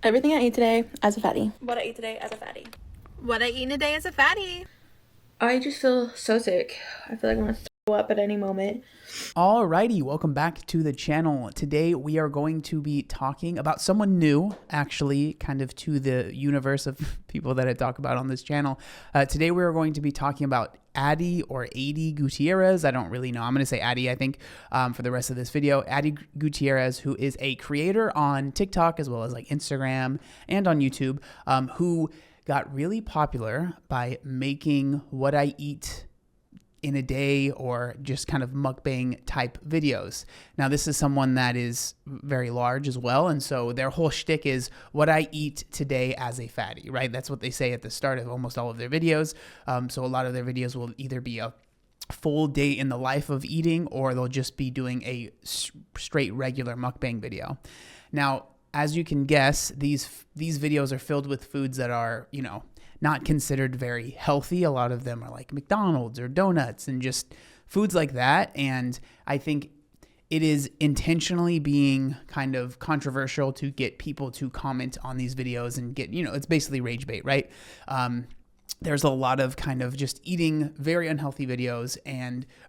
Everything I ate today as a fatty. What I ate today as a fatty. What I eat in a day as a fatty. I just feel so sick. I feel like I'm gonna throw up at any moment. Alrighty, welcome back to the channel. Today we are going to be talking about someone new, actually, kind of to the universe of people that I talk about on this channel. Today we are going to be talking about Addie or Addie Gutierrez. I don't really know. I'm going to say Addie, I think, for the rest of this video. Addie Gutierrez, who is a creator on TikTok as well as like Instagram and on YouTube, who got really popular by making what I eat in a day or just kind of mukbang type videos. Now, this is someone that is very large as well. And so their whole shtick is what I eat today as a fatty, right? That's what they say at the start of almost all of their videos. So a lot of their videos will either be a full day in the life of eating, or they'll just be doing a straight regular mukbang video. Now, as you can guess, these videos are filled with foods that are, you know, not considered very healthy. A lot of them are like McDonald's or donuts and just foods like that. And I think it is intentionally being kind of controversial to get people to comment on these videos and get, you know, it's basically rage bait, right? There's a lot of kind of just eating very unhealthy videos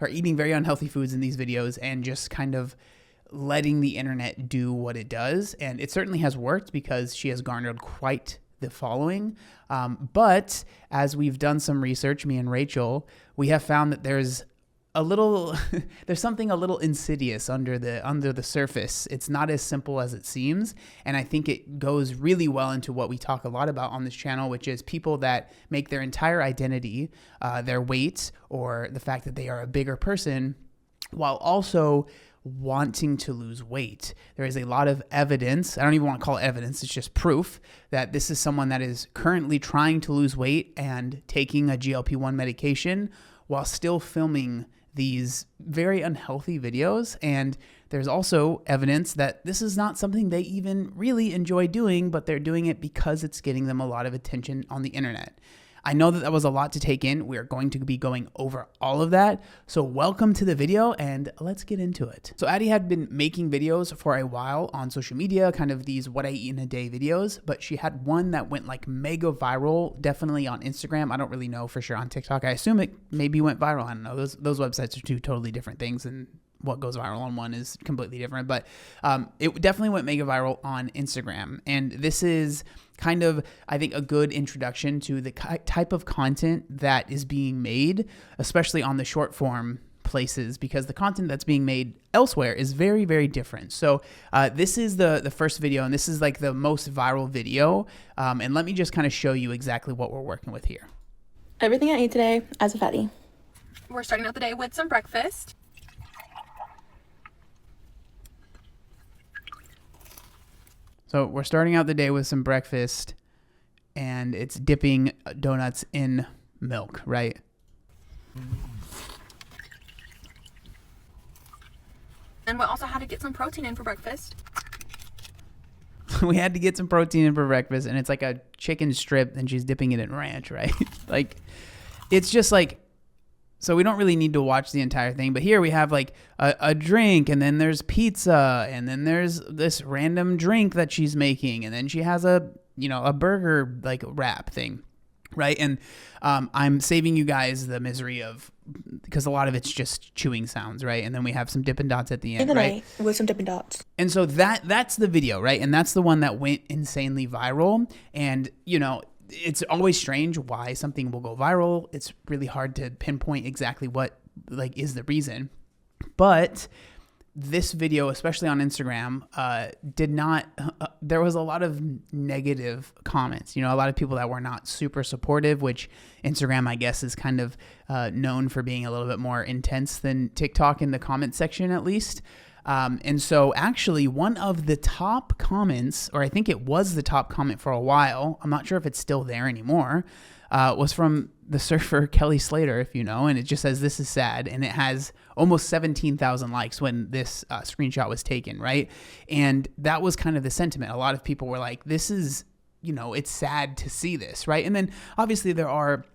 or eating very unhealthy foods in these videos and just kind of letting the internet do what it does. And it certainly has worked because she has garnered quite the following. But as we've done some research, me and Rachel, we have found that there's something a little insidious under the surface. It's not as simple as it seems. And I think it goes really well into what we talk a lot about on this channel, which is people that make their entire identity, their weight, or the fact that they are a bigger person, while also wanting to lose weight. There is a lot of evidence. I don't even want to call it evidence. It's just proof that this is someone that is currently trying to lose weight and taking a GLP-1 medication while still filming these very unhealthy videos. And there's also evidence that this is not something they even really enjoy doing, but they're doing it because it's getting them a lot of attention on the internet. I know that was a lot to take in. We're going to be going over all of that. So welcome to the video and let's get into it. So Addie had been making videos for a while on social media, kind of these what I eat in a day videos, but she had one that went like mega viral, definitely on Instagram. I don't really know for sure on TikTok. I assume it maybe went viral. I don't know. Those websites are two totally different things, and what goes viral on one is completely different, but it definitely went mega viral on Instagram. And this is kind of, I think, a good introduction to the type of content that is being made, especially on the short form places, because the content that's being made elsewhere is very, very different. So this is the first video, and this is like the most viral video. And let me just kind of show you exactly what we're working with here. Everything I ate today as a fatty. We're starting out the day with some breakfast. So we're starting out the day with some breakfast, and it's dipping donuts in milk, right? And we also had to get some protein in for breakfast. We had to get some protein in for breakfast, and it's like a chicken strip, and she's dipping it in ranch, right? Like, it's just like, so we don't really need to watch the entire thing, but here we have like a drink, and then there's pizza, and then there's this random drink that she's making, and then she has a burger like wrap thing, right? And I'm saving you guys the misery of, because a lot of it's just chewing sounds, right? And then we have some Dippin' Dots at the end, right? With some Dippin' Dots. And so that's the video, right? And that's the one that went insanely viral. And, you know, it's always strange why something will go viral. It's really hard to pinpoint exactly what like is the reason. But this video, especially on Instagram, there was a lot of negative comments. You know, a lot of people that were not super supportive, which Instagram, I guess, is kind of known for being a little bit more intense than TikTok in the comment section, at least. And so actually one of the top comments, or I think it was the top comment for a while, I'm not sure if it's still there anymore, was from the surfer Kelly Slater, if you know, and it just says, "This is sad." And it has almost 17,000 likes when this screenshot was taken, right? And that was kind of the sentiment. A lot of people were like, this is, you know, it's sad to see this, right? And then obviously there are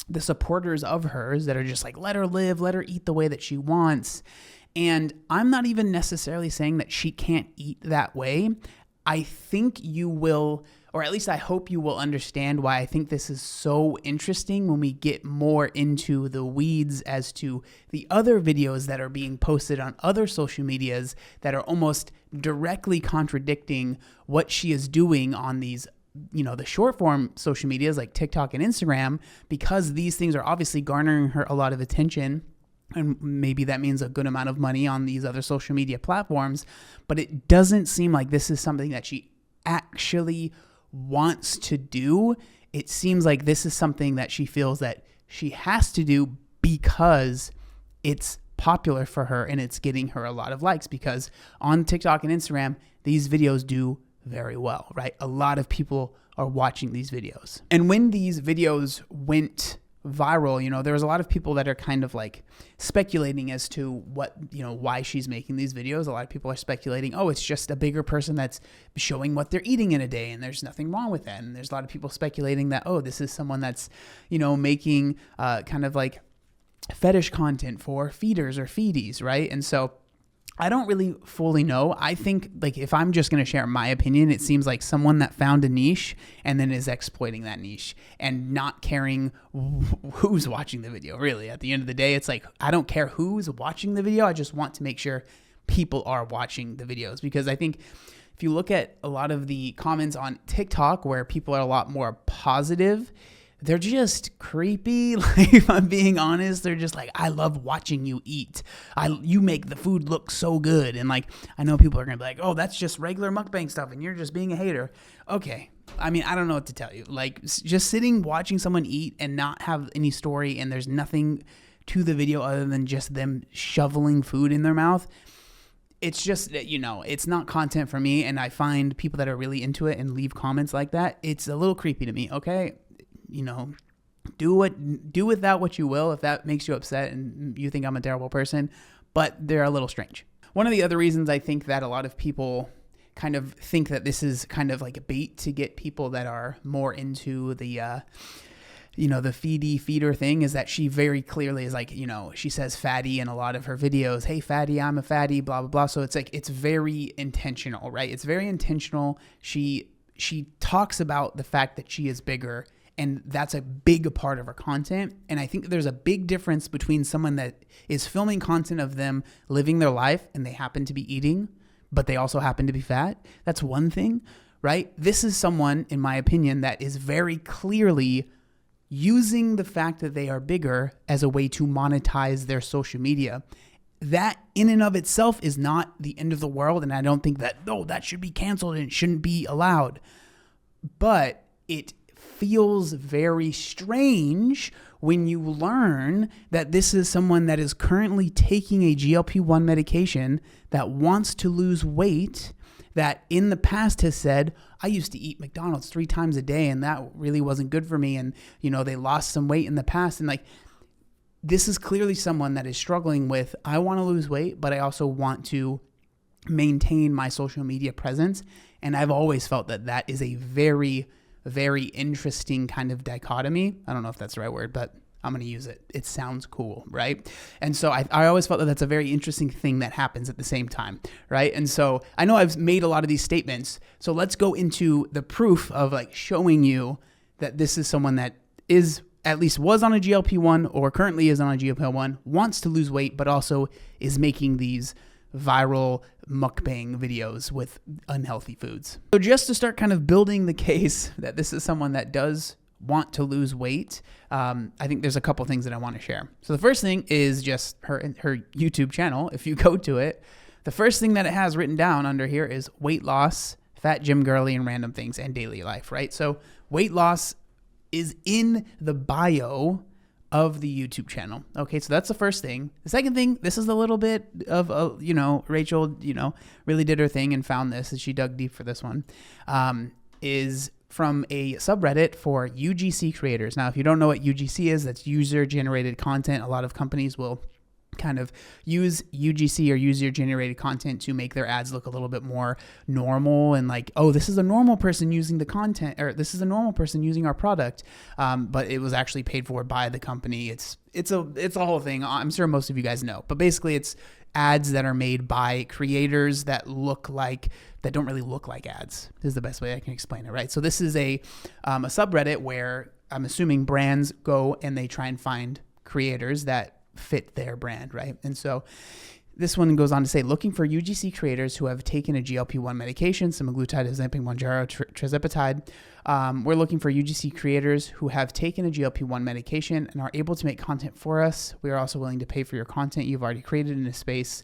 the supporters of hers that are just like, let her live, let her eat the way that she wants. And I'm not even necessarily saying that she can't eat that way. I think you will, or at least I hope you will understand why I think this is so interesting when we get more into the weeds as to the other videos that are being posted on other social medias that are almost directly contradicting what she is doing on these, the short form social medias like TikTok and Instagram, because these things are obviously garnering her a lot of attention. And maybe that means a good amount of money on these other social media platforms, but it doesn't seem like this is something that she actually wants to do. It seems like this is something that she feels that she has to do because it's popular for her and it's getting her a lot of likes, because on TikTok and Instagram, these videos do very well, right? A lot of people are watching these videos. And when these videos went viral, there was a lot of people that are kind of like speculating as to what, why she's making these videos. A lot of people are speculating, oh, it's just a bigger person that's showing what they're eating in a day and there's nothing wrong with that. And there's a lot of people speculating that, oh, this is someone that's, making kind of like fetish content for feeders or feedies, right? And so I don't really fully know. I think, like, if I'm just going to share my opinion, it seems like someone that found a niche and then is exploiting that niche and not caring who's watching the video, really. At the end of the day, it's like, I don't care who's watching the video. I just want to make sure people are watching the videos, because I think if you look at a lot of the comments on TikTok where people are a lot more positive, they're just creepy. Like, if I'm being honest, they're just like, I love watching you eat. You make the food look so good. And like, I know people are going to be like, oh, that's just regular mukbang stuff and you're just being a hater. Okay. I mean, I don't know what to tell you. Like, just sitting, watching someone eat and not have any story, and there's nothing to the video other than just them shoveling food in their mouth. It's just, it's not content for me. And I find people that are really into it and leave comments like that, it's a little creepy to me. Okay. Do with that what you will, if that makes you upset and you think I'm a terrible person, but they're a little strange. One of the other reasons I think that a lot of people kind of think that this is kind of like a bait to get people that are more into the, the feeder thing, is that she very clearly is like, she says fatty in a lot of her videos. Hey, fatty, I'm a fatty, blah, blah, blah. So it's like, it's very intentional, right? It's very intentional. She talks about the fact that she is bigger, and that's a big part of her content. And I think there's a big difference between someone that is filming content of them living their life and they happen to be eating, but they also happen to be fat. That's one thing, right? This is someone, in my opinion, that is very clearly using the fact that they are bigger as a way to monetize their social media. That in and of itself is not the end of the world. And I don't think that, that should be canceled and it shouldn't be allowed. But it feels very strange when you learn that this is someone that is currently taking a GLP-1 medication, that wants to lose weight, that in the past has said, I used to eat McDonald's 3 times a day and that really wasn't good for me. And, they lost some weight in the past. And like, this is clearly someone that is struggling with, I want to lose weight, but I also want to maintain my social media presence. And I've always felt that that is a very, very interesting kind of dichotomy. I don't know if that's the right word, but I'm going to use it. It sounds cool, right? And so I always felt that that's a very interesting thing that happens at the same time, right? And so I know I've made a lot of these statements. So let's go into the proof of like showing you that this is someone that is, at least was on a GLP-1 or currently is on a GLP-1, wants to lose weight, but also is making these viral mukbang videos with unhealthy foods. So just to start kind of building the case that this is someone that does want to lose weight, I think there's a couple things that I want to share. So the first thing is just her YouTube channel. If you go to it, the first thing that it has written down under here is weight loss, fat gym girly, and random things, and daily life, right? So weight loss is in the bio of the YouTube channel. Okay, so that's the first thing. The second thing, this is a little bit of, Rachel, really did her thing and found this, and she dug deep for this one, is from a subreddit for UGC creators. Now, if you don't know what UGC is, that's user-generated content. A lot of companies will kind of use UGC or user-generated content to make their ads look a little bit more normal and like, oh, this is a normal person using the content, or this is a normal person using our product, but it was actually paid for by the company. It's a whole thing. I'm sure most of you guys know, but basically it's ads that are made by creators that don't really look like ads. This is the best way I can explain it, right? So this is a subreddit where I'm assuming brands go and they try and find creators that fit their brand, right? And so this one goes on to say, looking for UGC creators who have taken a GLP-1 medication, semaglutide, Ozempic, Mounjaro, tirzepatide. We're looking for UGC creators who have taken a GLP-1 medication and are able to make content for us. We are also willing to pay for your content you've already created in a space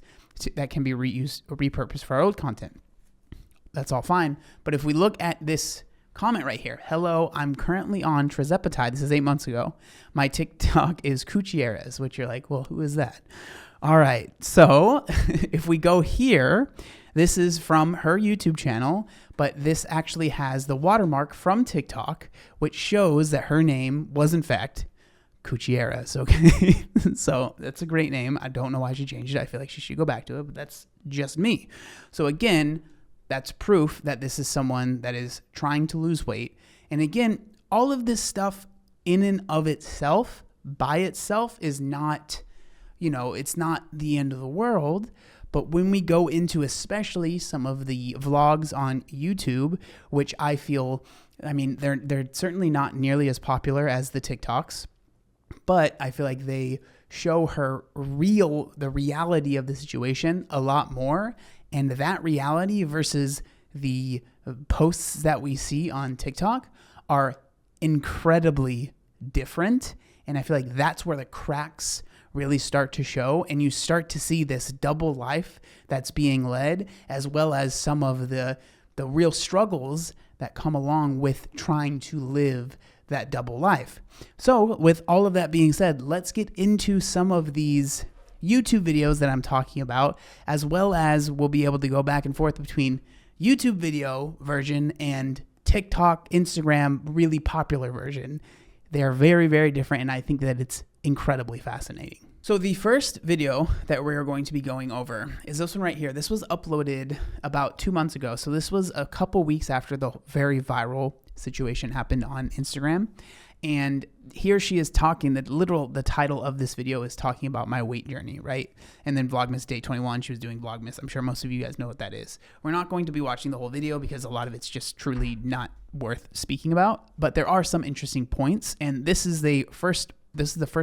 that can be reused or repurposed for our old content. That's all fine. But if we look at this comment right here, hello, I'm currently on tirzepatide. This is 8 months ago. My TikTok is Cuchieres, which you're like, well, who is that? All right. So if we go here, this is from her YouTube channel, but this actually has the watermark from TikTok, which shows that her name was in fact Cuchieres. Okay. So that's a great name. I don't know why she changed it. I feel like she should go back to it, but that's just me. So again, that's proof that this is someone that is trying to lose weight. And again, all of this stuff in and of itself, by itself, is not, it's not the end of the world. But when we go into especially some of the vlogs on YouTube, which I feel, they're certainly not nearly as popular as the TikToks, but I feel like they show the reality of the situation a lot more. And that reality versus the posts that we see on TikTok are incredibly different. And I feel like that's where the cracks really start to show. And you start to see this double life that's being led, as well as some of the real struggles that come along with trying to live that double life. So with all of that being said, let's get into some of these YouTube videos that I'm talking about, as well as we'll be able to go back and forth between YouTube video version and TikTok, Instagram, really popular version. They are very, very different, and I think that it's incredibly fascinating. So the first video that we're going to be going over is this one right here. This was uploaded about 2 months ago. So this was a couple weeks after the very viral situation happened on Instagram. And here she is talking, the title of this video is talking about my weight journey, right? And then Vlogmas Day 21, she was doing Vlogmas. I'm sure most of you guys know what that is. We're not going to be watching the whole video because a lot of it's just truly not worth speaking about, but there are some interesting points. And this is the first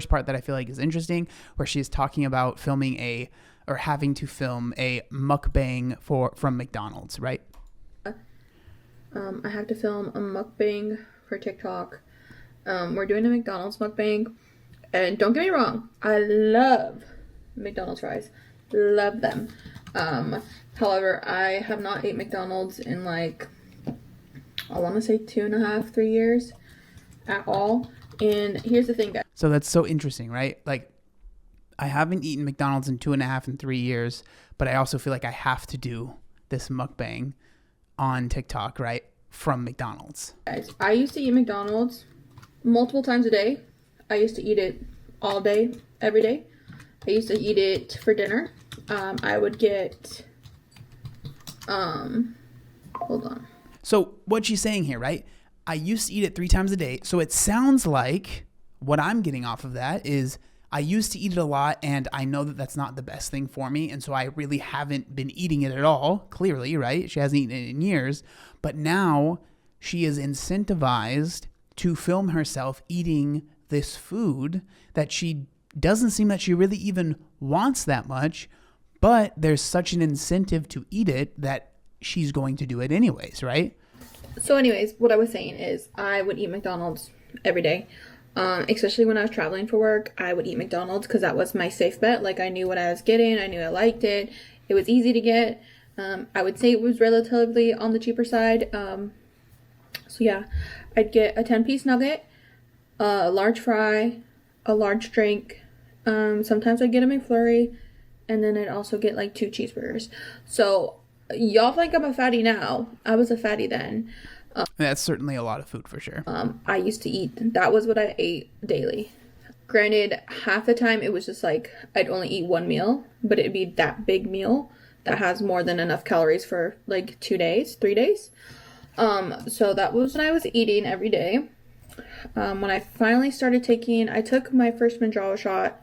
part that I feel like is interesting, where she is talking about having to film a mukbang from McDonald's, right? I have to film a mukbang for TikTok. We're doing a McDonald's mukbang, and don't get me wrong, I love McDonald's fries, love them. However, I have not ate McDonald's in I want to say 2.5, 3 years at all. And here's the thing, guys. So that's so interesting, right? Like, I haven't eaten McDonald's in 2.5 and 3 years, but I also feel like I have to do this mukbang on TikTok, right? From McDonald's. Guys, I used to eat McDonald's multiple times a day. I used to eat it all day, every day. I used to eat it for dinner. I would get, hold on. So what she's saying here, right? I used to eat it 3 times a day. So it sounds like what I'm getting off of that is I used to eat it a lot, and I know that that's not the best thing for me. And so I really haven't been eating it at all, clearly, right? She hasn't eaten it in years. But now she is incentivized to film herself eating this food that she doesn't seem that she really even wants that much, but there's such an incentive to eat it that she's going to do it anyways, right? So anyways, what I was saying is I would eat McDonald's every day. Especially when I was traveling for work, I would eat McDonald's because that was my safe bet. Like, I knew what I was getting. I knew I liked it. It was easy to get. I would say it was relatively on the cheaper side. So yeah, I'd get a 10-piece nugget, a large fry, a large drink. Sometimes I'd get a McFlurry, and then I'd also get 2 cheeseburgers. So y'all think I'm a fatty now. I was a fatty then. That's certainly a lot of food for sure. I used to eat, that was what I ate daily. Granted, half the time it was just I'd only eat 1 meal, but it'd be that big meal that has more than enough calories for 2 days, 3 days. So that was what I was eating every day. When I finally started I took my first Mounjaro shot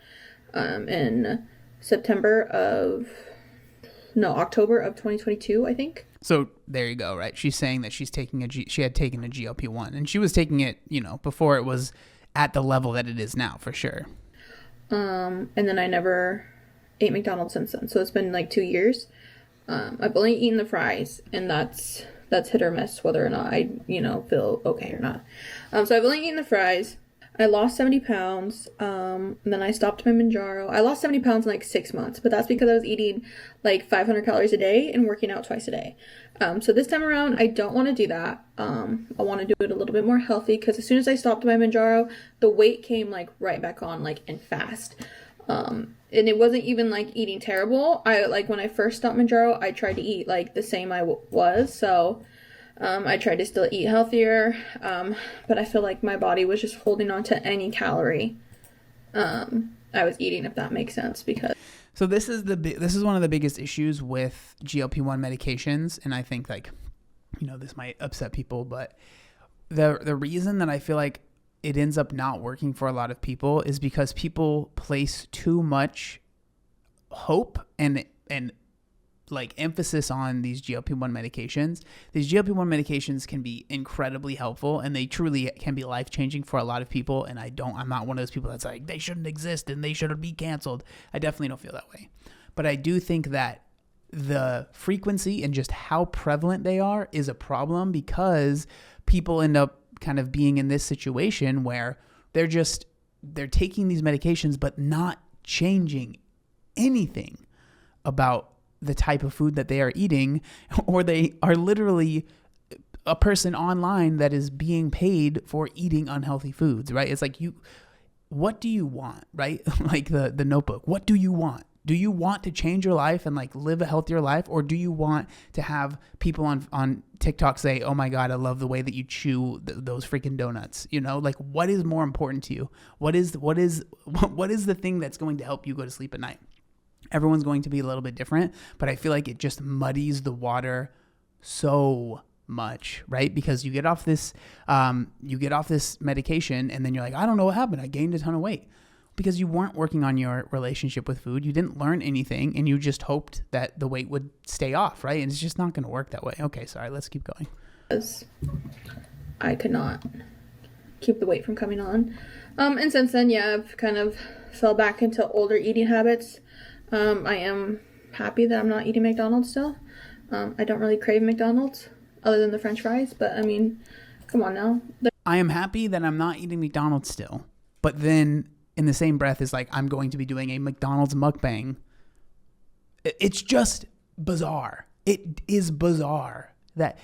in October of 2022, I think. So there you go, right? She's saying that she had taken a GLP-1, and she was taking it, before it was at the level that it is now, for sure. And then I never ate McDonald's since then. So it's been like 2 years. I've only eaten the fries, and that's hit or miss whether or not I, feel okay or not. So I've only eaten the fries. I lost 70 pounds. And then I stopped my Manjaro. I lost 70 pounds in like 6 months, but that's because I was eating like 500 calories a day and working out twice a day. So this time around, I don't want to do that. I want to do it a little bit more healthy, because as soon as I stopped my Manjaro, the weight came like right back on, like, and fast. And it wasn't even like eating terrible. When I first stopped Manjaro, I tried to eat like the same I was. So I tried to still eat healthier, but I feel like my body was just holding on to any calorie I was eating, if that makes sense. Because so this is one of the biggest issues with GLP-1 medications, and I think this might upset people, but the reason that I feel like it ends up not working for a lot of people is because people place too much hope and like emphasis on these GLP-1 medications. These GLP-1 medications can be incredibly helpful, and they truly can be life-changing for a lot of people. And I'm not one of those people that's like, they shouldn't exist and they should be canceled. I definitely don't feel that way. But I do think that the frequency and just how prevalent they are is a problem, because people end up kind of being in this situation where they're taking these medications but not changing anything about the type of food that they are eating, or they are literally a person online that is being paid for eating unhealthy foods, right? It's like, what do you want, right? Like the Notebook. What do you want? Do you want to change your life and like live a healthier life? Or do you want to have people on TikTok say, oh my God, I love the way that you chew those freaking donuts? Like, what is more important to you? What is the thing that's going to help you go to sleep at night? Everyone's going to be a little bit different, but I feel like it just muddies the water so much, right? Because you get off this medication, and then you're like, I don't know what happened. I gained a ton of weight. Because you weren't working on your relationship with food. You didn't learn anything, and you just hoped that the weight would stay off, right? And it's just not going to work that way. Okay, sorry, let's keep going. I could not keep the weight from coming on. And since then, I've kind of fell back into older eating habits. I am happy that I'm not eating McDonald's still. I don't really crave McDonald's other than the French fries, but I mean, come on now. I am happy that I'm not eating McDonald's still, but then in the same breath is like, I'm going to be doing a McDonald's mukbang. It's just bizarre. It is bizarre that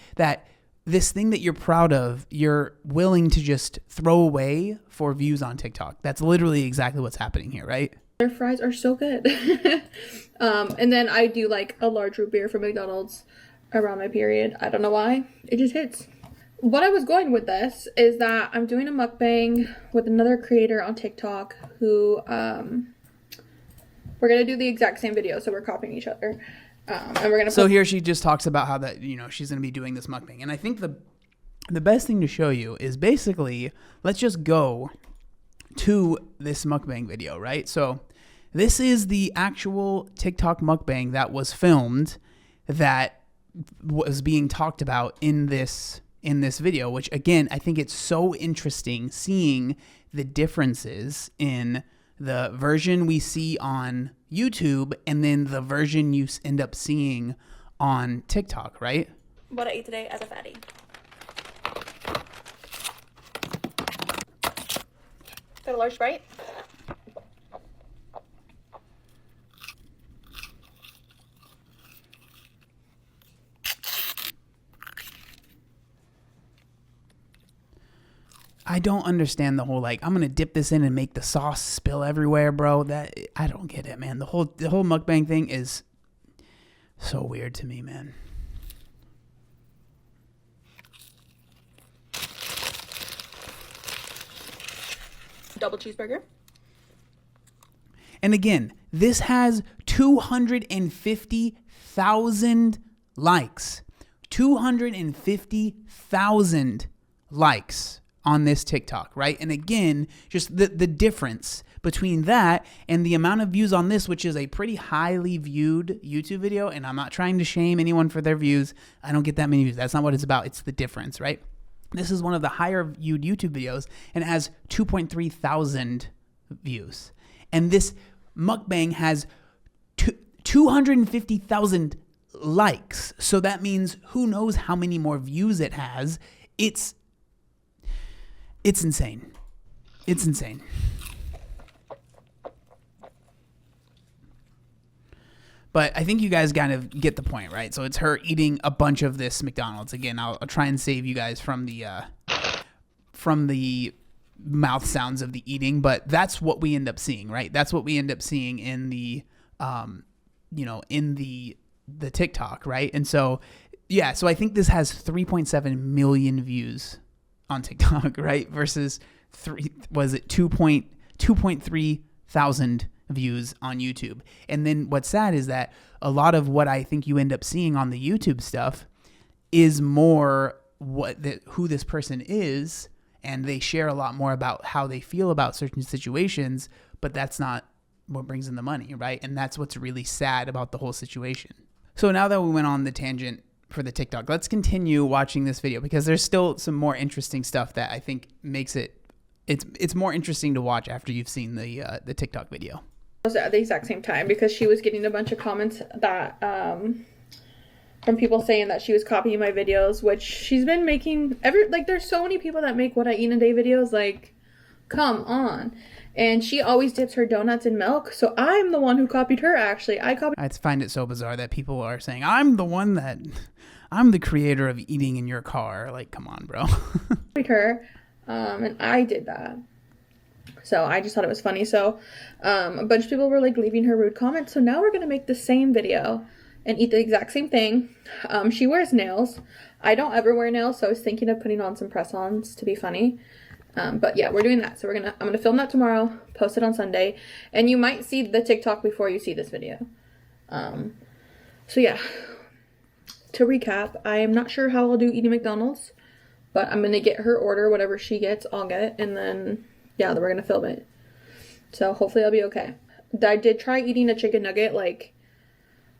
this thing that you're proud of, you're willing to just throw away for views on TikTok. That's literally exactly what's happening here, right? Their fries are so good. And then I do like a large root beer from McDonald's around my period. I don't know why. It just hits. What I was going with this is that I'm doing a mukbang with another creator on TikTok who, we're going to do the exact same video. So we're copying each other. And we're going to. So here she just talks about how that, she's going to be doing this mukbang. And I think the best thing to show you is basically, let's just go to this mukbang video, right? So this is the actual TikTok mukbang that was filmed, that was being talked about in this video, which again, I think it's so interesting seeing the differences in the version we see on YouTube and then the version you end up seeing on TikTok, right? What I ate today as a fatty. Got a large Sprite. I don't understand the whole, like, I'm going to dip this in and make the sauce spill everywhere, bro. That, I don't get it, man. The whole mukbang thing is so weird to me, man. Double cheeseburger. And again, this has 250,000 likes. 250,000 likes on this TikTok, right? And again, just the difference between that and the amount of views on this, which is a pretty highly viewed YouTube video, and I'm not trying to shame anyone for their views. I don't get that many views. That's not what it's about. It's the difference, right? This is one of the higher viewed YouTube videos, and it has 2.3 thousand views. And this mukbang has 250,000 likes. So that means who knows how many more views it has. It's insane. It's insane. But I think you guys kind of get the point, right? So it's her eating a bunch of this McDonald's. Again, I'll try and save you guys from the mouth sounds of the eating, but that's what we end up seeing, right? That's what we end up seeing in the, in the TikTok, right? And so, yeah, so I think this has 3.7 million views on TikTok, right? Versus 2.3 thousand views on YouTube. And then what's sad is that a lot of what I think you end up seeing on the YouTube stuff is more who this person is, and they share a lot more about how they feel about certain situations, but that's not what brings in the money, right? And that's what's really sad about the whole situation. So now that we went on the tangent for the TikTok, let's continue watching this video, because there's still some more interesting stuff that I think makes it's more interesting to watch after you've seen the TikTok video. At the exact same time, because she was getting a bunch of comments that from people saying that she was copying my videos, which she's been making there's so many people that make what I eat in a day videos, like, come on. And she always dips her donuts in milk, so I'm the one who copied her. Actually, I find it so bizarre that people are saying I'm the creator of eating in your car. Like, come on, bro. Copied her, and I did that. So I just thought it was funny. So a bunch of people were like leaving her rude comments. So now we're going to make the same video and eat the exact same thing. She wears nails. I don't ever wear nails, so I was thinking of putting on some press-ons to be funny. But yeah, we're doing that. So I'm going to film that tomorrow, post it on Sunday, and you might see the TikTok before you see this video. So yeah, to recap, I am not sure how I'll do eating McDonald's, but I'm going to get her order, whatever she gets, I'll get, and then yeah, then we're going to film it. So hopefully I'll be okay. I did try eating a chicken nugget, like,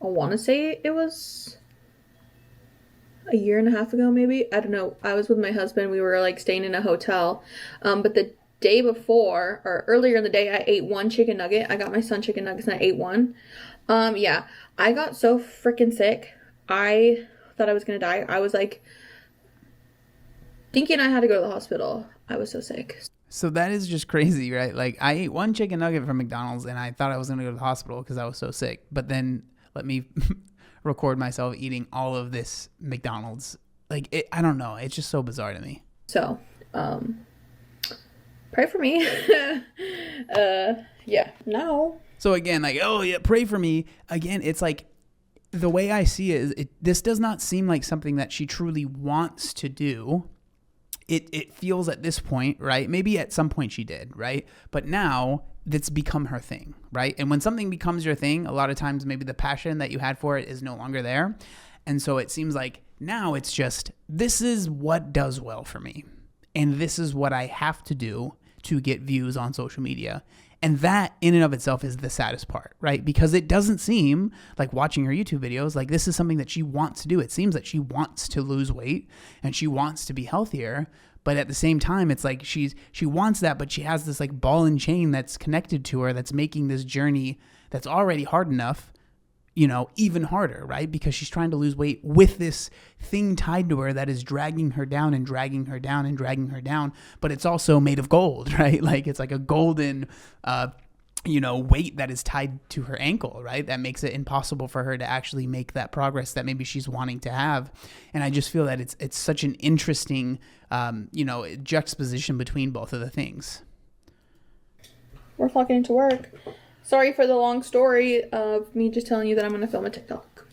I want to say it was a year and a half ago, maybe. I don't know. I was with my husband. We were, like, staying in a hotel. But the day before, or earlier in the day, I ate one chicken nugget. I got my son chicken nuggets and I ate one. Yeah, I got so freaking sick. I thought I was going to die. I was, like, thinking I had to go to the hospital. I was so sick. So that is just crazy, right? Like, I ate one chicken nugget from McDonald's and I thought I was going to go to the hospital because I was so sick. But then let me record myself eating all of this McDonald's. Like, I don't know. It's just so bizarre to me. So, pray for me. Yeah, no. So again, like, oh yeah, pray for me. Again, it's like, the way I see it is this does not seem like something that she truly wants to do. It feels at this point, right? Maybe at some point she did, right? But now it's become her thing, right? And when something becomes your thing, a lot of times maybe the passion that you had for it is no longer there. And so it seems like now it's just, this is what does well for me. And this is what I have to do to get views on social media. And that in and of itself is the saddest part, right? Because it doesn't seem like, watching her YouTube videos, like this is something that she wants to do. It seems that she wants to lose weight and she wants to be healthier. But at the same time, it's like she wants that, but she has this like ball and chain that's connected to her that's making this journey that's already hard enough, you know, even harder, right? Because she's trying to lose weight with this thing tied to her that is dragging her down and dragging her down and dragging her down. But it's also made of gold, right? Like it's like a golden, weight that is tied to her ankle, right? That makes it impossible for her to actually make that progress that maybe she's wanting to have. And I just feel that it's such an interesting, juxtaposition between both of the things. We're fucking into work. Sorry for the long story of me just telling you that I'm going to film a TikTok.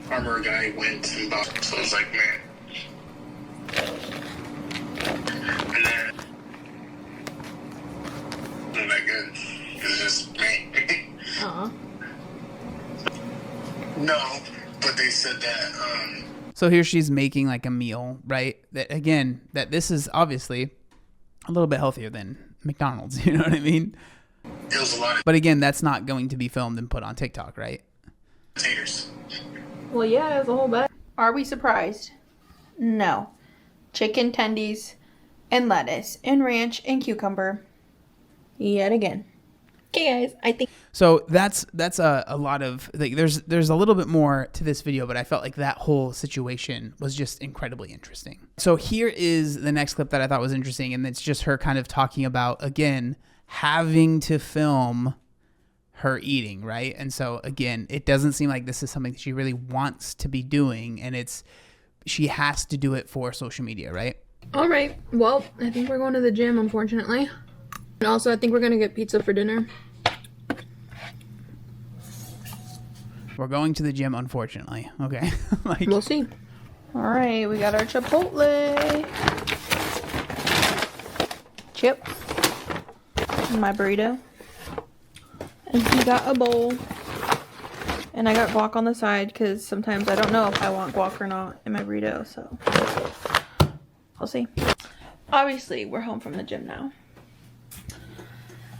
Armor guy went and bought, so I was like, man. And then, wasn't that good. No, but they said that, So here she's making like a meal, right? That again, that this is obviously a little bit healthier than McDonald's, you know what I mean? it was a lot of But again, that's not going to be filmed and put on TikTok, right? taters. Well, yeah, it was a whole bag. Are we surprised? No. Chicken tendies and lettuce and ranch and cucumber. Yet again. Okay, guys, I think. So that's a lot of like there's a little bit more to this video, but I felt like that whole situation was just incredibly interesting. So here is the next clip that I thought was interesting, and it's just her kind of talking about again having to film her eating, right? And so again, it doesn't seem like this is something that she really wants to be doing, and she has to do it for social media, right? All right. Well, I think we're going to the gym, unfortunately. And also, I think we're going to get pizza for dinner. We're going to the gym, unfortunately. Okay. Like, We'll see. All right, we got our Chipotle. Chips. And my burrito. And he got a bowl. And I got guac on the side because sometimes I don't know if I want guac or not in my burrito, so we'll see. Obviously, we're home from the gym now.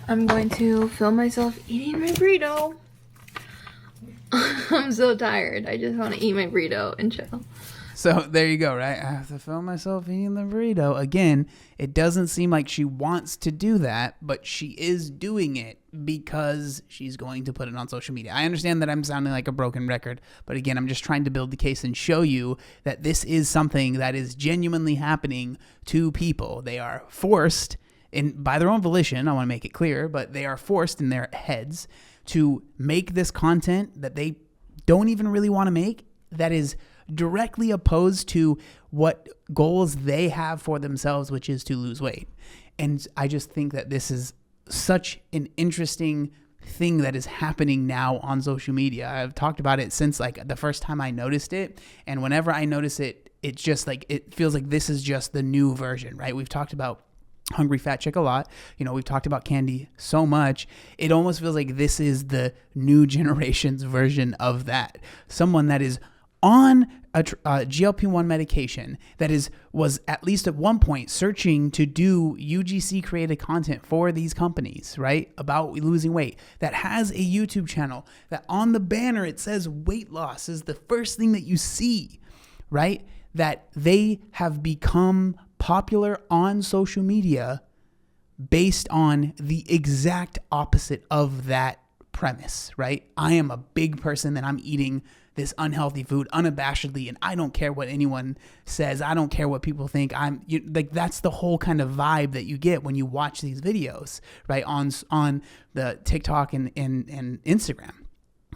I'm going to film myself eating my burrito. I'm so tired. I just want to eat my burrito and chill. so there you go, right? I have to film myself eating the burrito. Again, it doesn't seem like she wants to do that, but she is doing it because she's going to put it on social media. I understand that I'm sounding like a broken record, but again, I'm just trying to build the case and show you that this is something that is genuinely happening to people. They are forced, by their own volition, I want to make it clear, but they are forced in their heads to make this content that they don't even really want to make, that is directly opposed to what goals they have for themselves, which is to lose weight. And I just think that this is such an interesting thing that is happening now on social media. I've talked about it since like the first time I noticed it. And whenever I notice it, it's just like, it feels like this is just the new version, right? We've talked about Hungry Fat Chick a lot. You know, we've talked about candy so much. It almost feels like this is the new generation's version of that. Someone that is on a GLP-1 medication that was at least at one point searching to do UGC created content for these companies, right? About losing weight, that has a YouTube channel that on the banner, it says weight loss is the first thing that you see, right? That they have become popular on social media based on the exact opposite of that premise, right? I am a big person that I'm eating this unhealthy food unabashedly, and I don't care what anyone says. I don't care what people think. Like that's the whole kind of vibe that you get when you watch these videos, right? On the TikTok and Instagram.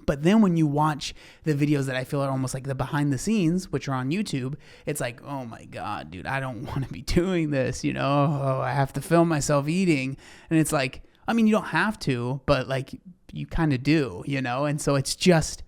But then when you watch the videos that I feel are almost like the behind the scenes, which are on YouTube, it's like, oh my God, dude, I don't want to be doing this. You know, oh, I have to film myself eating. And it's like, I mean, you don't have to, but like you kind of do, you know? And so it's just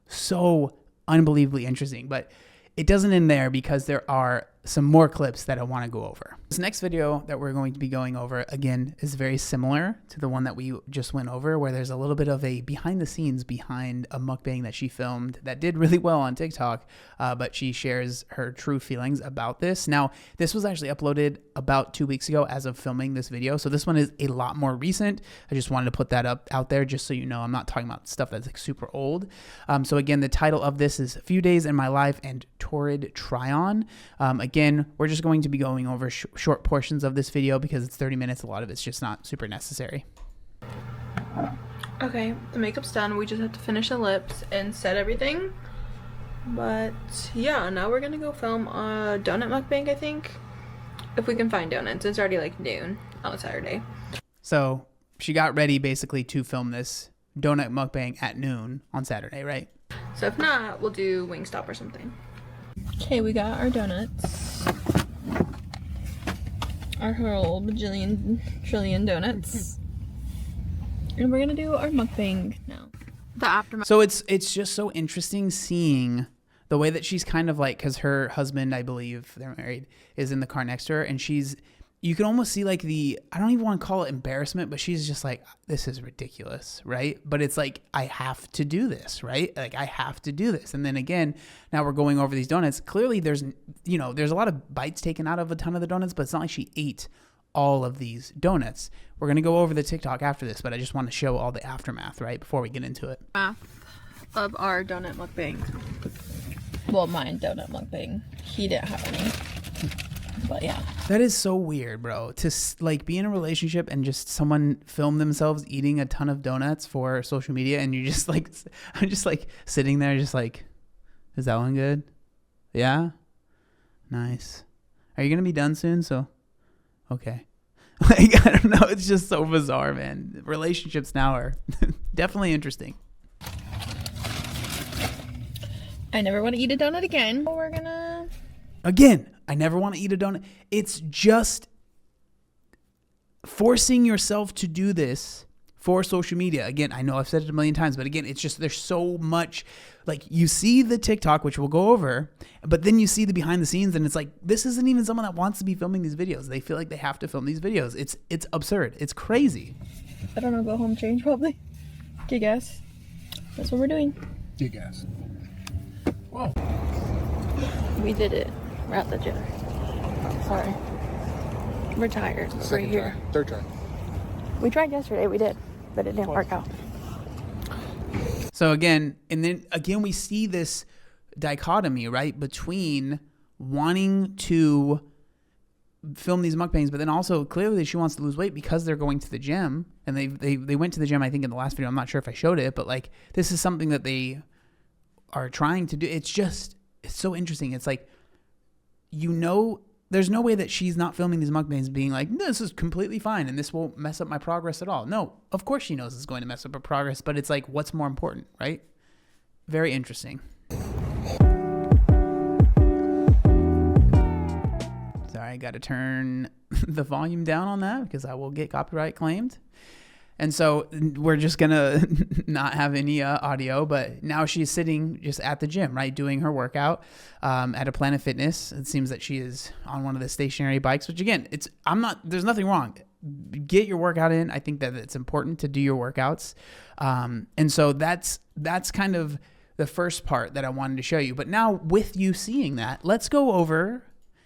so unbelievably interesting. But it doesn't end there because there are some more clips that I want to go over. This next video that we're going to be going over, again, is very similar to the one that we just went over, where there's a little bit of a behind the scenes behind a mukbang that she filmed that did really well on TikTok, but she shares her true feelings about this. Now, this was actually uploaded about 2 weeks ago as of filming this video, so this one is a lot more recent. I just wanted to put that out there just so you know I'm not talking about stuff that's like super old. So again, the title of this is Few Days in My Life and Torrid Try-On. Again, we're just going to be going over short portions of this video because it's 30 minutes. A lot of it's just not super necessary. Okay, the makeup's done. We just have to finish the lips and set everything. But yeah, now we're gonna go film a donut mukbang, I think. If we can find donuts. It's already like noon on a Saturday. So she got ready basically to film this donut mukbang at noon on Saturday, right? So if not, we'll do Wingstop or something. Okay, we got our donuts. Our whole bajillion trillion donuts. And we're gonna do our mukbang now. The aftermath. So it's just so interesting seeing the way that she's kind of like, because her husband, I believe they're married, is in the car next to her, and she's, you can almost see like I don't even want to call it embarrassment, but she's just like, this is ridiculous, right? But it's like, I have to do this, right? Like, I have to do this. And then again, now we're going over these donuts. Clearly there's a lot of bites taken out of a ton of the donuts, but it's not like she ate all of these donuts. We're going to go over the TikTok after this, but I just want to show all the aftermath, right? Before we get into it. Of our donut mukbang. Well, mine donut mukbang. He didn't have any. But yeah. That is so weird, bro. To like be in a relationship and just someone film themselves eating a ton of donuts for social media, and you just like, I'm just like sitting there, just like, is that one good? Yeah, nice. Are you gonna be done soon? So, okay. Like, I don't know. It's just so bizarre, man. Relationships now are definitely interesting. I never want to eat a donut again. We're gonna. Again, I never want to eat a donut. It's just forcing yourself to do this for social media. Again, I know I've said it a million times, but again, it's just, there's so much, like, you see the TikTok, which we'll go over, but then you see the behind the scenes, and it's like, this isn't even someone that wants to be filming these videos. They feel like they have to film these videos. It's absurd. It's crazy. I don't know, go home, change probably. Get gas. That's what we're doing. You guys. Whoa. We did it. We're at the gym. Sorry. We're tired. We're here. Third try. We tried yesterday. We did. But it didn't work out. So again, and then again, we see this dichotomy, right? Between wanting to film these mukbangs, but then also clearly she wants to lose weight because they're going to the gym. And they went to the gym, I think, in the last video. I'm not sure if I showed it, but like, this is something that they are trying to do. It's so interesting. It's like, there's no way that she's not filming these mukbangs being like, this is completely fine and this won't mess up my progress at all. No, of course she knows it's going to mess up her progress, but it's like, what's more important, right? Very interesting. Sorry, I got to turn the volume down on that because I will get copyright claimed. And so we're just going to not have any audio, but now she's sitting just at the gym, right? Doing her workout at a Planet Fitness. It seems that she is on one of the stationary bikes, which again, there's nothing wrong. Get your workout in. I think that it's important to do your workouts. And so that's kind of the first part that I wanted to show you. But now with you seeing that, let's go over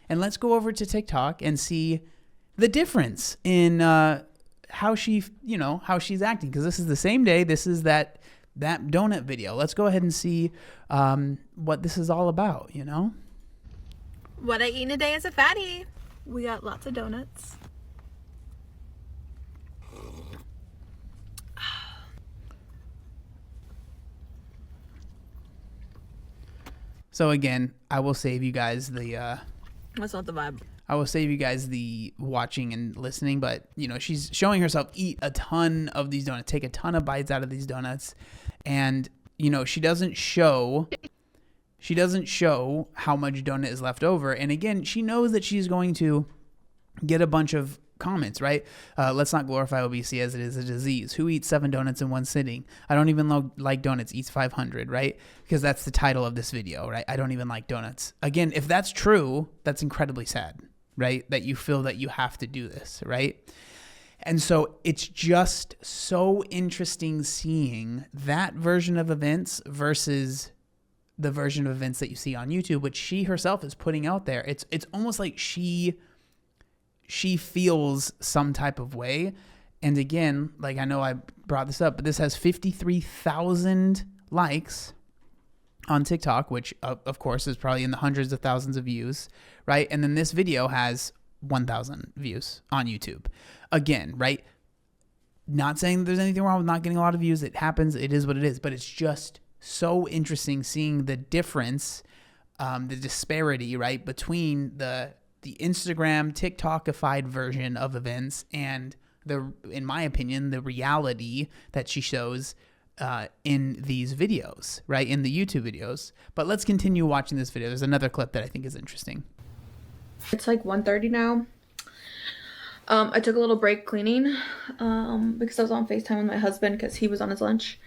to TikTok and see the difference in, how she's acting, because this is the same day. This is that donut video. Let's go ahead and see what this is all about, What I eat in a day as a fatty. We got lots of donuts. So again, I will save you guys the That's not the vibe. I will save you guys the watching and listening, but she's showing herself eat a ton of these donuts, take a ton of bites out of these donuts, and she doesn't show how much donut is left over. And again, she knows that she's going to get a bunch of comments, right? Let's not glorify obesity as it is a disease. Who eats 7 donuts in one sitting? I don't even like donuts, eats 500, right? Because that's the title of this video, right? I don't even like donuts. Again, if that's true, that's incredibly sad, right? That you feel that you have to do this, right? And so it's just so interesting seeing that version of events versus the version of events that you see on YouTube, which she herself is putting out there. It's almost like she feels some type of way. And again, like, I know I brought this up, but this has 53,000 likes on TikTok, which of course is probably in the hundreds of thousands of views, right? And then this video has 1,000 views on YouTube. Again, right? Not saying there's anything wrong with not getting a lot of views. It happens. It is what it is. But it's just so interesting seeing the difference, the disparity, right, between the Instagram TikTokified version of events and in my opinion, the reality that she shows in these videos, right, in the YouTube videos. But let's continue watching this video. There's another clip that I think is interesting. It's like 1:30 now. I took a little break cleaning because I was on FaceTime with my husband because he was on his lunch.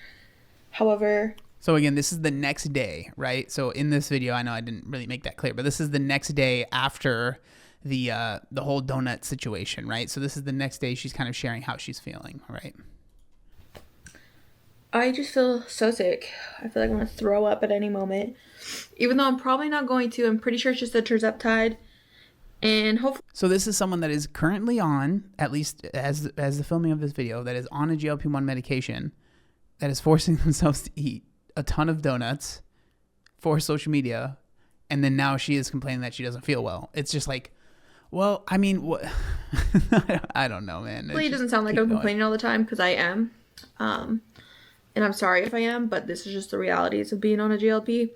However, so again, this is the next day, right? So in this video, I know I didn't really make that clear, but this is the next day after the whole donut situation, right? So this is the next day she's kind of sharing how she's feeling, right? I just feel so sick. I feel like I'm going to throw up at any moment. Even though I'm probably not going to. I'm pretty sure it's just the terzeptide. And hopefully... So this is someone that is currently on, at least as the filming of this video, that is on a GLP-1 medication, that is forcing themselves to eat a ton of donuts for social media, and then now she is complaining that she doesn't feel well. It's just like, well, I mean, what? I don't know, man. It doesn't sound like I'm complaining all the time, because I am. And I'm sorry if I am, but this is just the realities of being on a GLP.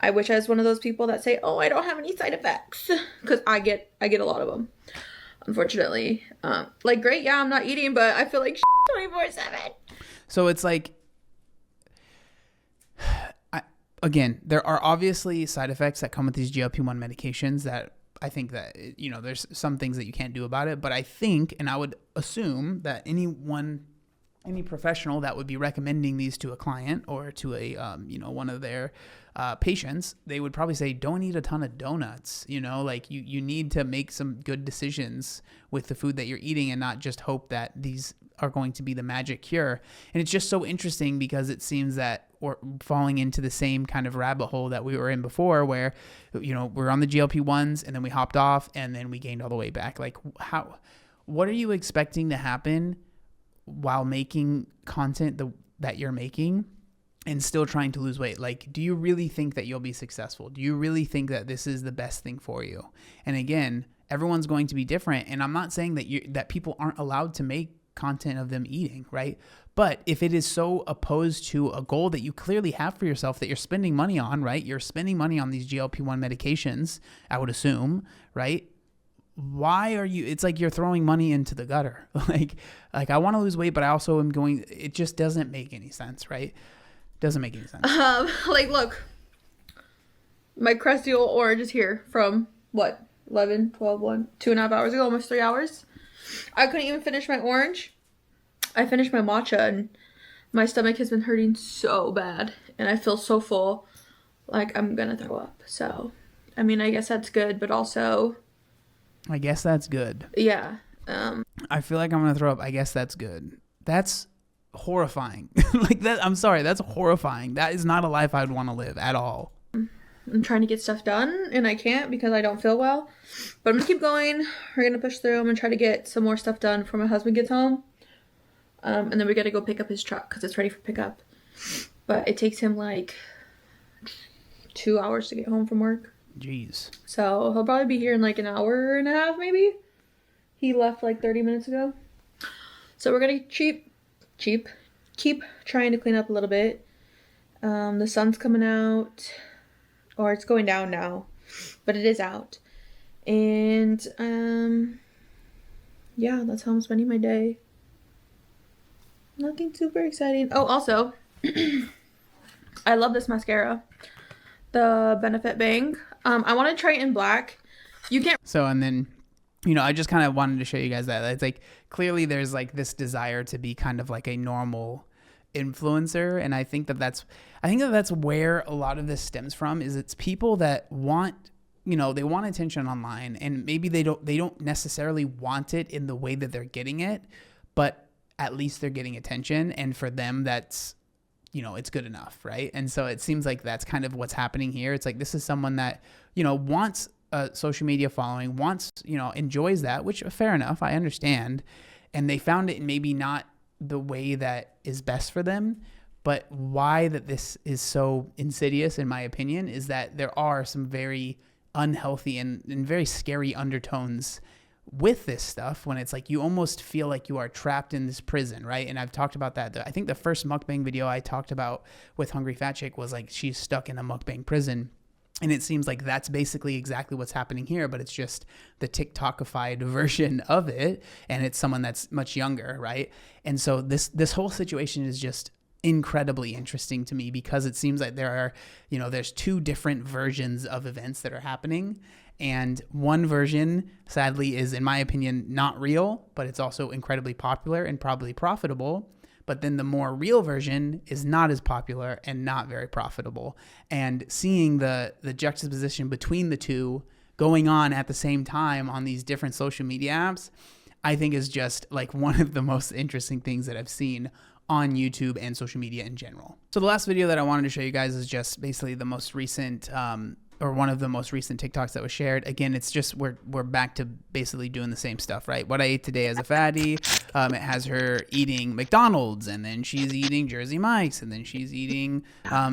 I wish I was one of those people that say, oh, I don't have any side effects. Because I get a lot of them, unfortunately. Like, great, yeah, I'm not eating, but I feel like 24/7. So it's like, again, there are obviously side effects that come with these GLP-1 medications that I think that, you know, there's some things that you can't do about it. But I think, and I would assume that any professional that would be recommending these to a client or to a, one of their patients, they would probably say, don't eat a ton of donuts. You know, like you need to make some good decisions with the food that you're eating and not just hope that these are going to be the magic cure. And it's just so interesting because it seems that we're falling into the same kind of rabbit hole that we were in before, where, you know, we're on the GLP-1s and then we hopped off and then we gained all the way back. Like, what are you expecting to happen while making content that you're making and still trying to lose weight? Like, do you really think that you'll be successful? Do you really think that this is the best thing for you? And again, everyone's going to be different. And I'm not saying that people aren't allowed to make content of them eating, right? But if it is so opposed to a goal that you clearly have for yourself that you're spending money on, right? You're spending money on these GLP-1 medications, I would assume, right? Why are you, it's like you're throwing money into the gutter. like I want to lose weight, but I also am going, it just doesn't make any sense, right? Doesn't make any sense. Like, look, my crusty old orange is here from what, 11, 12, 1, 2.5 hours ago, almost 3 hours. I couldn't even finish my orange. I finished my matcha and my stomach has been hurting so bad and I feel so full, like I'm gonna throw up. So, I mean, I guess that's good, but also, I guess that's good. Yeah. I feel like I'm going to throw up. I guess that's good. That's horrifying. Like that. I'm sorry. That's horrifying. That is not a life I would want to live at all. I'm trying to get stuff done and I can't because I don't feel well, but I'm gonna keep going. We're gonna push through. I'm gonna try to get some more stuff done before my husband gets home. And then we gotta go pick up his truck because it's ready for pickup. But it takes him like 2 hours to get home from work. Jeez. So he'll probably be here in like an hour and a half, maybe. He left like 30 minutes ago. So we're gonna keep trying to clean up a little bit. The sun's coming out, or it's going down now, but it is out. And yeah, that's how I'm spending my day. Nothing super exciting. Oh, also, I love this mascara, the Benefit Bang. I want to try it in black. You can't. So, and then, you know, I just kind of wanted to show you guys that it's like, clearly there's like this desire to be kind of like a normal influencer. And I think that's where a lot of this stems from, is it's people that want, you know, they want attention online, and maybe they don't necessarily want it in the way that they're getting it, but at least they're getting attention. And for them, that's, you know, it's good enough, right? And so it seems like that's kind of what's happening here. It's like, this is someone that, you know, wants a social media following, wants, you know, enjoys that, which fair enough, I understand. And they found it maybe not the way that is best for them. But why that this is so insidious, in my opinion, is that there are some very unhealthy and very scary undertones with this stuff, when it's like you almost feel like you are trapped in this prison, right? And I've talked about that. I think the first mukbang video I talked about with Hungry Fat Chick was like, she's stuck in a mukbang prison. And it seems like that's basically exactly what's happening here, but it's just the TikTokified version of it. And it's someone that's much younger, right? And so this whole situation is just incredibly interesting to me, because it seems like there are, you know, there's two different versions of events that are happening. And one version, sadly, is, in my opinion, not real, but it's also incredibly popular and probably profitable. But then the more real version is not as popular and not very profitable. And seeing the juxtaposition between the two going on at the same time on these different social media apps, I think is just like one of the most interesting things that I've seen on YouTube and social media in general. So the last video that I wanted to show you guys is just basically the most recent, or one of the most recent TikToks that was shared. Again, it's just we're back to basically doing the same stuff, right? What I ate today as a fatty, it has her eating McDonald's, and then she's eating Jersey Mike's, and then she's eating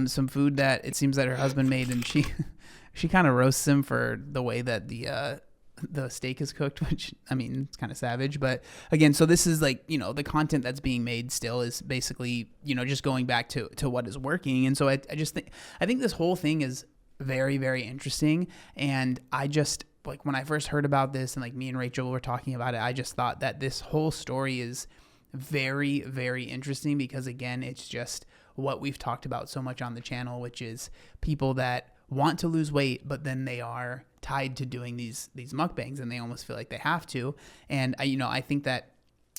some food that it seems that her husband made, and she she kind of roasts him for the way that the steak is cooked, which, I mean, it's kind of savage. But again, so this is like, you know, the content that's being made still is basically, you know, just going back to what is working. And so I think this whole thing is very, very interesting. And I just, like, when I first heard about this and like me and Rachel were talking about it, I just thought that this whole story is very, very interesting because, again, it's just what we've talked about so much on the channel, which is people that want to lose weight, but then they are tied to doing these mukbangs and they almost feel like they have to. And I think that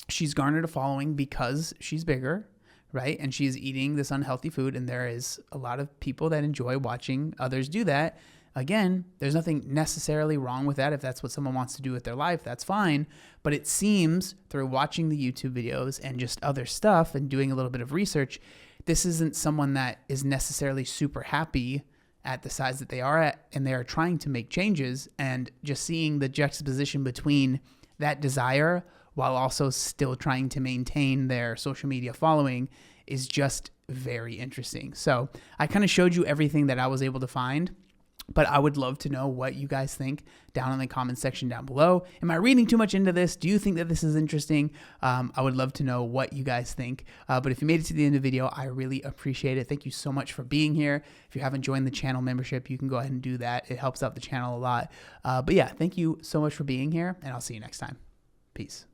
she's garnered a following because she's bigger, right? And she's eating this unhealthy food, and there is a lot of people that enjoy watching others do that. Again, there's nothing necessarily wrong with that. If that's what someone wants to do with their life, that's fine. But it seems through watching the YouTube videos and just other stuff and doing a little bit of research, this isn't someone that is necessarily super happy at the size that they are at, and they are trying to make changes, and just seeing the juxtaposition between that desire while also still trying to maintain their social media following is just very interesting. So I kind of showed you everything that I was able to find, but I would love to know what you guys think down in the comment section down below. Am I reading too much into this? Do you think that this is interesting? I would love to know what you guys think. But if you made it to the end of the video, I really appreciate it. Thank you so much for being here. If you haven't joined the channel membership, you can go ahead and do that. It helps out the channel a lot. But yeah, thank you so much for being here, and I'll see you next time. Peace.